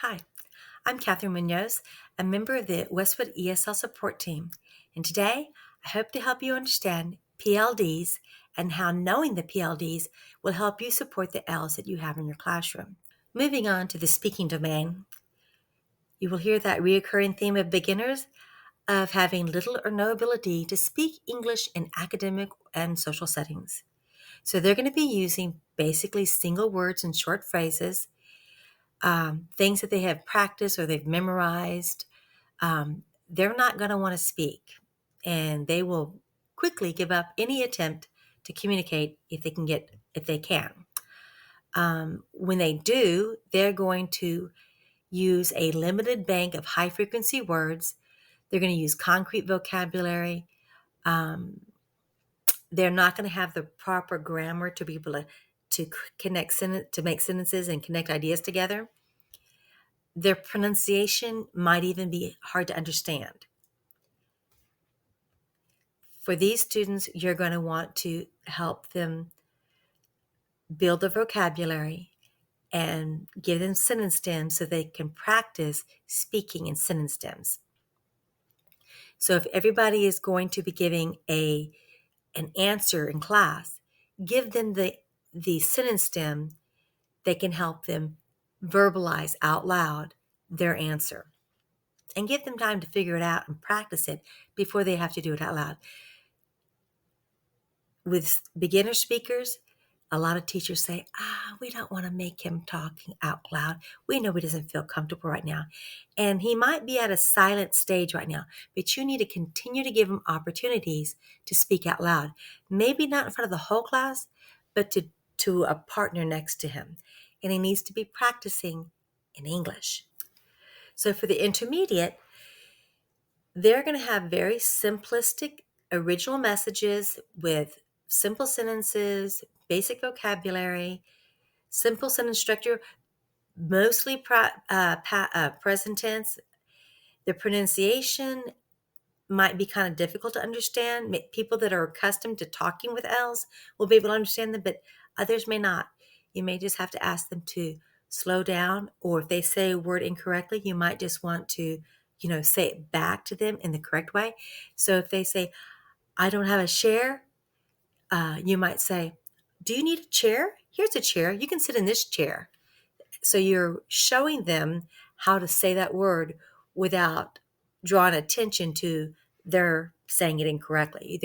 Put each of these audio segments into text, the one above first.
Hi, I'm Catherine Munoz, a member of the Westwood ESL support team, and today I hope to help you understand PLDs and how knowing the PLDs will help you support the Ls that you have in your classroom. Moving on to the speaking domain, you will hear that reoccurring theme of beginners of having little or no ability to speak English in academic and social settings. So they're going to be using basically single words and short phrases, things that they have practiced or they've memorized. They're not going to want to speak, and they will quickly give up any attempt to communicate if they can. When they do, they're going to use a limited bank of high frequency words. They're going to use concrete vocabulary. Um, they're not going to have the proper grammar to be able to to make sentences and connect ideas together. Their pronunciation might even be hard to understand. For these students, you're going to want to help them build their vocabulary and give them sentence stems so they can practice speaking in sentence stems. So if everybody is going to be giving an answer in class, give them the sentence stem that can help them verbalize out loud their answer. And give them time to figure it out and practice it before they have to do it out loud. With beginner speakers, a lot of teachers say, we don't want to make him talking out loud. We know he doesn't feel comfortable right now. And he might be at a silent stage right now, but you need to continue to give him opportunities to speak out loud. Maybe not in front of the whole class, but to a partner next to him. And he needs to be practicing in English. So for the intermediate, they're going to have very simplistic original messages with simple sentences, basic vocabulary, simple sentence structure, mostly present tense. The pronunciation might be kind of difficult to understand. People that are accustomed to talking with L's will be able to understand them, but others may not. You may just have to ask them to slow down, or if they say a word incorrectly, you might just want to, say it back to them in the correct way. So if they say, I don't have a chair, you might say, do you need a chair? Here's a chair. You can sit in this chair. So you're showing them how to say that word without drawing attention to their saying it incorrectly.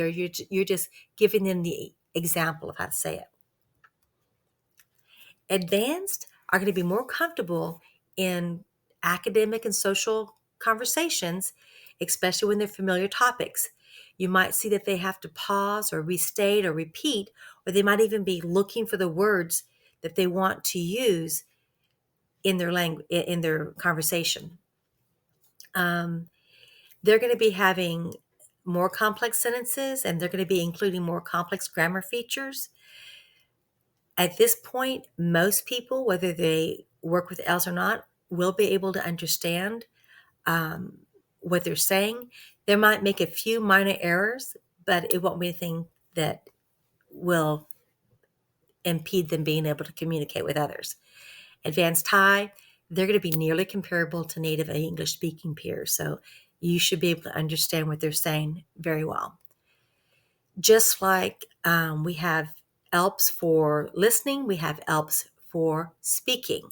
You're just giving them the example of how to say it. Advanced are going to be more comfortable in academic and social conversations, especially when they're familiar topics. You might see that they have to pause or restate or repeat, or they might even be looking for the words that they want to use in their language, in their conversation. They're going to be having more complex sentences, and they're going to be including more complex grammar features. At this point, most people, whether they work with L's or not, will be able to understand what they're saying. They might make a few minor errors, but it won't be anything that will impede them being able to communicate with others. Advanced High, they're going to be nearly comparable to native English speaking peers. So you should be able to understand what they're saying very well. Just like we have ELPs for listening, we have ELPs for speaking.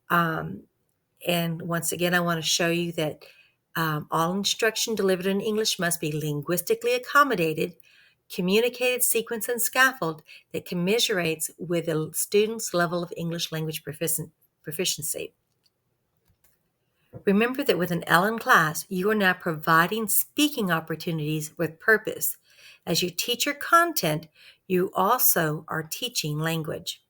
And once again, I want to show you that all instruction delivered in English must be linguistically accommodated, communicated, sequenced, and scaffolded that commiserates with a student's level of English language proficiency. Remember that with an L in class, you are now providing speaking opportunities with purpose. As you teach your content, you also are teaching language.